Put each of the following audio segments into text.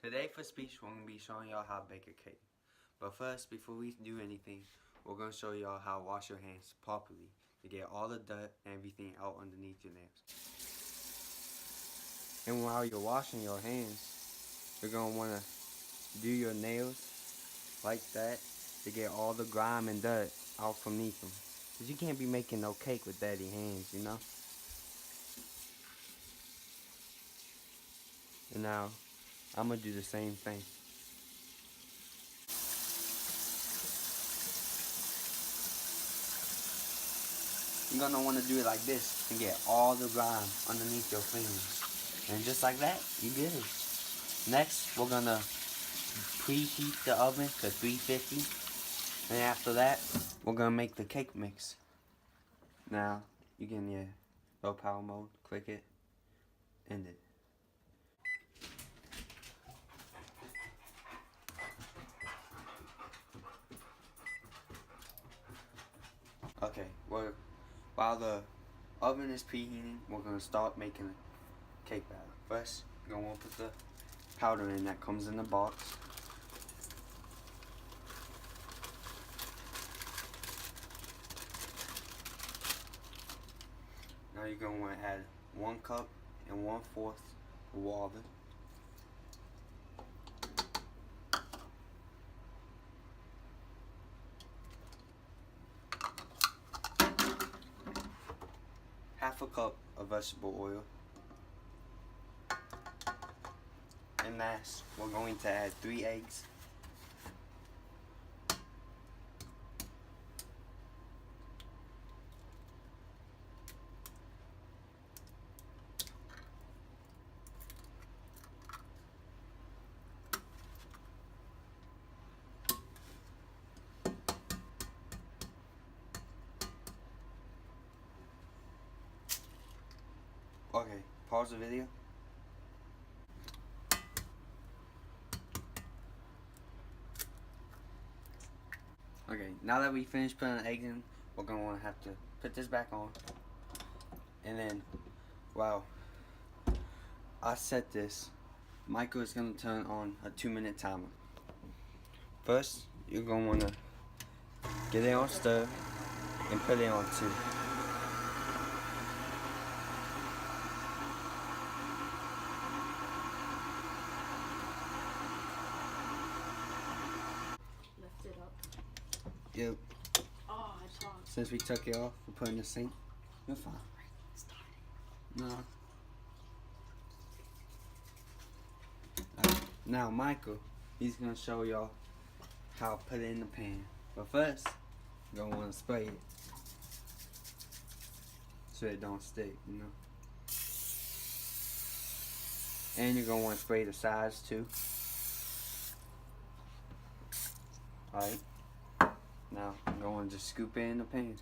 Today for speech, we're going to be showing y'all how to bake a cake. But first, before we do anything, we're going to show y'all how to wash your hands properly to get all the dirt and everything out underneath your nails. And while you're washing your hands, you're going to want to do your nails like that to get all the grime and dirt out from underneath them. Because you can't be making no cake with dirty hands, you know? And now, I'm going to do the same thing. You're going to want to do it like this and get all the grime underneath your fingers. And just like that, you get it. Next, we're going to preheat the oven to 350. And after that, we're going to make the cake mix. Now, you get in your low power mode, click it, end it. Okay, while the oven is preheating, we're going to start making a cake batter. First, you're going to put the powder in that comes in the box. Now you're going to want to add 1 cup and 1/4 of water. Half a cup of vegetable oil. And last, we're going to add 3 eggs. Okay, pause the video. Okay, now that we finished putting the eggs in, we're going to want to have to put this back on. And then, wow, I set this. Michael is going to turn on a 2-minute timer. First, you're going to want to get it on stir and put it on 2. Lift it up. Yep. Oh, I talked. Since we took it off, we'll put it in the sink. You're fine. No. Now Michael, he's gonna show y'all how to put it in the pan. But first, you're gonna wanna spray it so it don't stick, you know. And you're gonna wanna spray the sides too. Alright. Now I'm going to just scoop it in the pan.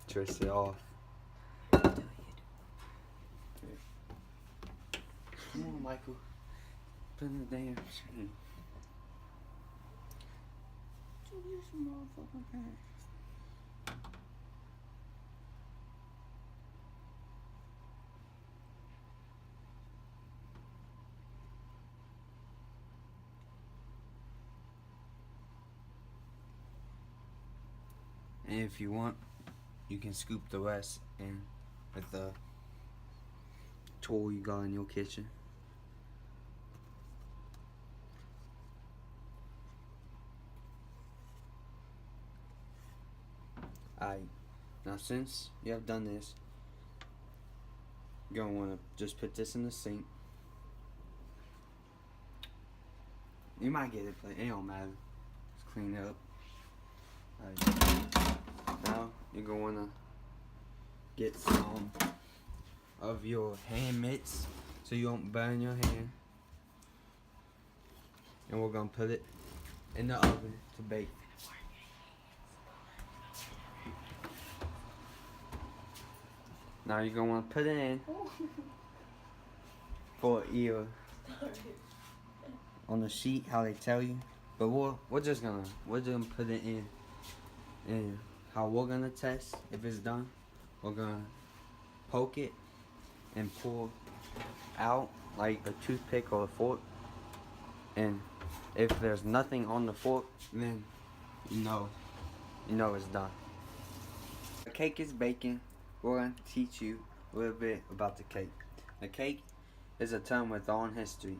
Twist it off. Come on, Michael. Put in the damn screen. This motherfucking pan. And if you want, you can scoop the rest in with the tool you got in your kitchen. Alright, now since you have done this, you're going to want to just put this in the sink. You might get it, but it don't matter. Just clean it up. Alright. Now you're going to get some of your hand mitts so you don't burn your hand. And we're going to put it in the oven to bake. Now you're going to want to put it in for either on the sheet how they tell you. But we're just gonna put it in. And how we're gonna test if it's done, we're gonna poke it and pull out like a toothpick or a fork, and if there's nothing on the fork, then you know it's done. The cake is baking. We're going to teach you a little bit about the cake. A cake is a term with long history.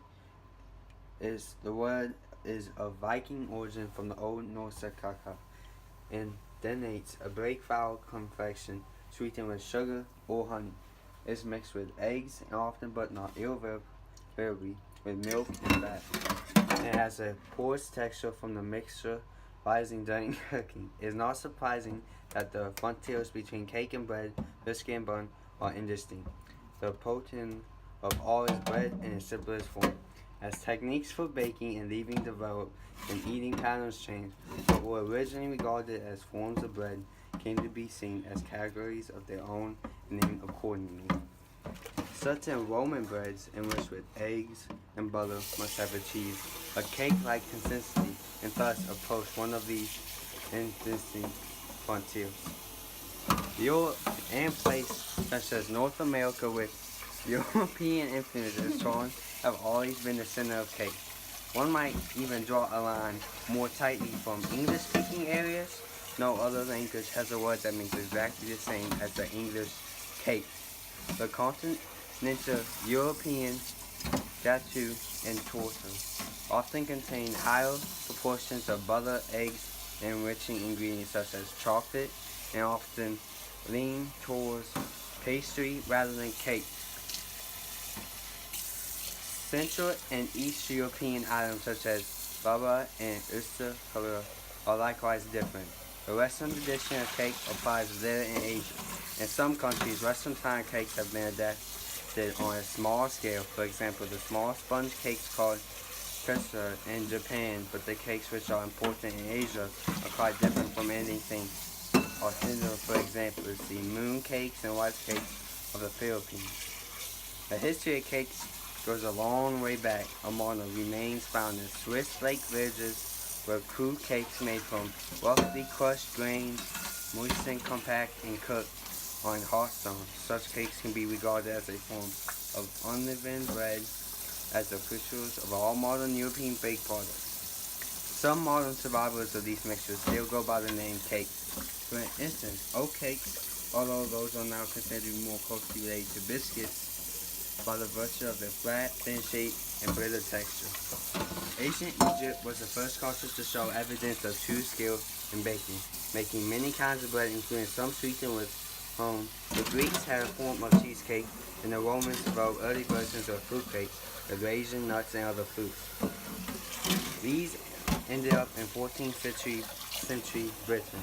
The word is of Viking origin from the Old Norse kaka, and denotes a break-foul confection sweetened with sugar or honey. It's mixed with eggs and often, but not invariably, with milk and fat. It has a porous texture from the mixture rising during cooking. It is not surprising that the frontiers between cake and bread, biscuit and bun, are indistinct. The protein of all is bread in its simplest form. As techniques for baking and leaving develop and eating patterns change, what were originally regarded as forms of bread came to be seen as categories of their own and named accordingly. Certain Roman breads enriched with eggs and butter must have achieved a cake-like consistency and thus approached one of these indistinct frontiers. Europe and places such as North America with European influences have always been the center of cake. One might even draw a line more tightly from English-speaking areas. No other language has a word that means exactly the same as the English cake. The continental European gâteau and torta often contain higher proportions of butter, eggs, and enriching ingredients such as chocolate, and often lean towards pastry rather than cake. Central and East European items such as baba and oyster color are likewise different. The Western tradition of cake applies there in Asia. In some countries, Western-style cakes have been adapted on a small scale. For example, the small sponge cakes called kesa in Japan, but the cakes which are important in Asia are quite different from anything authentic. For example, the moon cakes and rice cakes of the Philippines. The history of cakes goes a long way back. Among the remains found in Swiss lake villages were crude cakes made from roughly crushed grains, moistened, compact, and cooked on hot stones. Such cakes can be regarded as a form of unleavened bread, as the officials of all modern European baked products. Some modern survivors of these mixtures still go by the name cakes. For instance, oat cakes, although those are now considered more closely related to biscuits by the virtue of their flat, thin shape, and brittle texture. Ancient Egypt was the first culture to show evidence of true skill in baking, making many kinds of bread, including some sweetened with foam. The Greeks had a form of cheesecake, and the Romans developed early versions of fruit cakes with raisins, nuts, and other fruits. These ended up in 14th century Britain.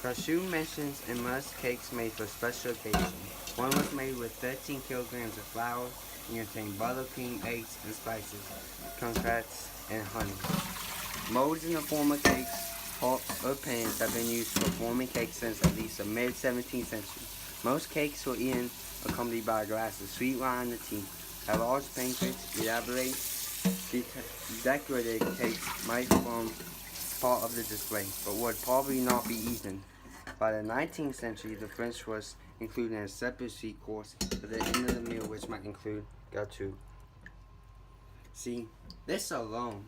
Cashew mentions in most cakes made for special occasions. One was made with 13 kilograms of flour and contained butter, cream, eggs, and spices, comfits, and honey. Molds in the form of cakes, pots, or pans have been used for forming cakes since at least the mid-17th century. Most cakes were eaten accompanied by a glass of sweet wine or tea. At large banquets, elaborate, decorated cakes might form part of the display, but would probably not be eaten. By the 19th century, the French was included in a separate sweet course at the end of the meal, which might include gâteau. See, this alone,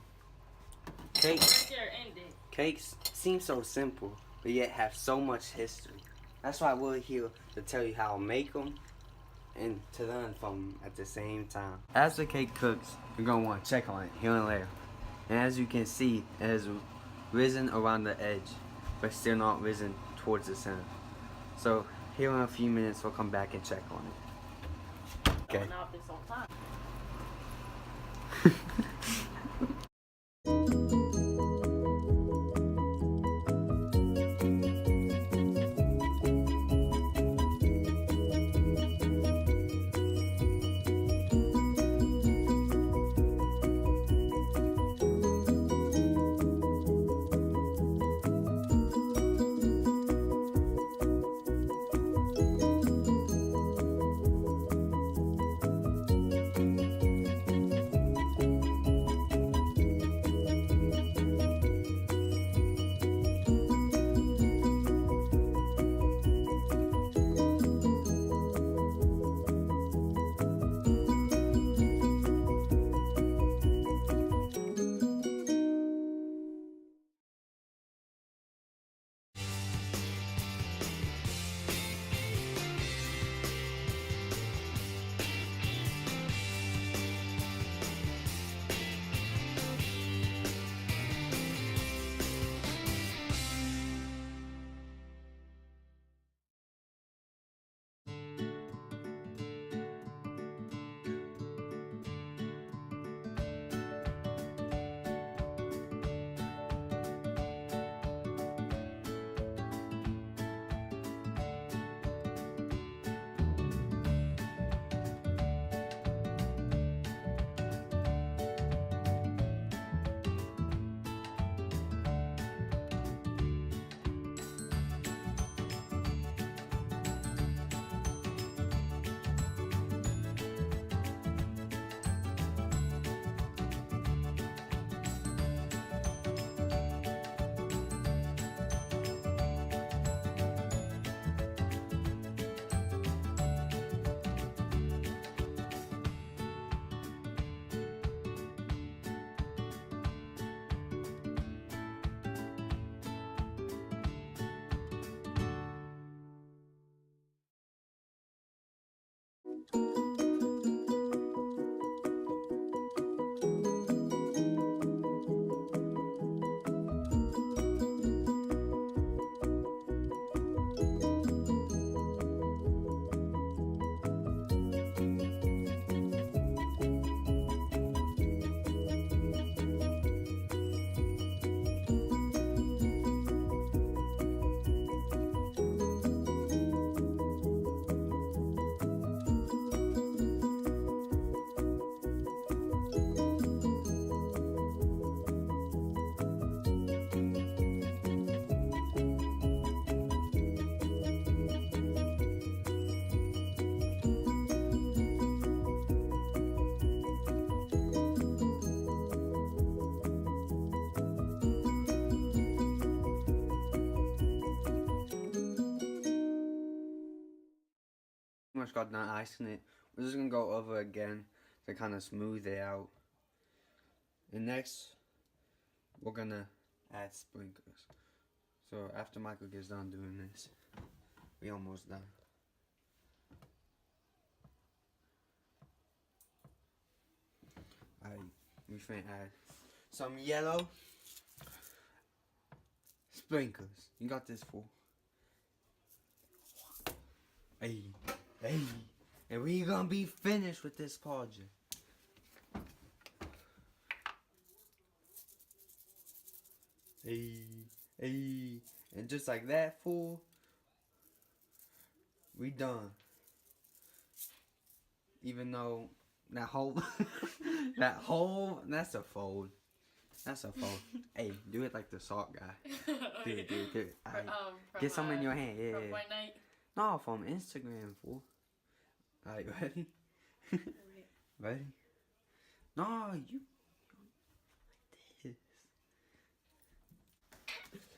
cakes seem so simple, but yet have so much history. That's why we're here to tell you how to make them and to learn from them at the same time. As the cake cooks, you're going to want to check on it here and there. And as you can see, it has risen around the edge, but still not risen towards the center. So here in a few minutes, we'll come back and check on it. Okay. Now if it's on time. got done icing it. We're just gonna go over again to kind of smooth it out. And next, we're gonna add sprinkles. So after Michael gets done doing this, we almost done. Alright, we finna add some yellow sprinkles. You got this, fool. Hey, hey. And we gonna be finished with this project. Hey, hey. And just like that, fool, we done. Even though that whole, that's a fold. That's a fold. Hey, do it like the salt guy. Do it, do it, do it. Alright. Get some in your hand, yeah. From White Knight. No, from Instagram, fool. Alright, ready? Ready? No, you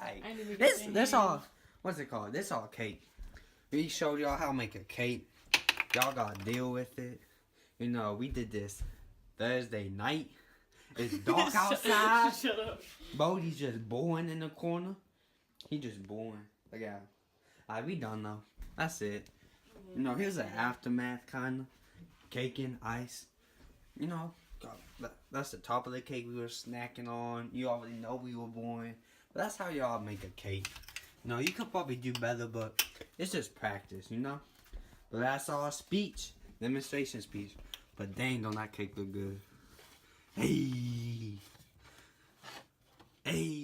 like this. Alright. This all, what's it called? This all cake. We showed y'all how to make a cake. Y'all gotta deal with it. You know, we did this Thursday night. It's dark outside. Shut up. Bodie's just boring in the corner. He just boring. Look at him. Alright, we done though. That's it. You know, here's an aftermath kind of. Cake and ice. You know, that's the top of the cake we were snacking on. You already know we were boring. But that's how y'all make a cake. You know, you could probably do better, but it's just practice, you know? But that's our speech. Demonstration speech. But dang, don't that cake look good. Hey. Hey.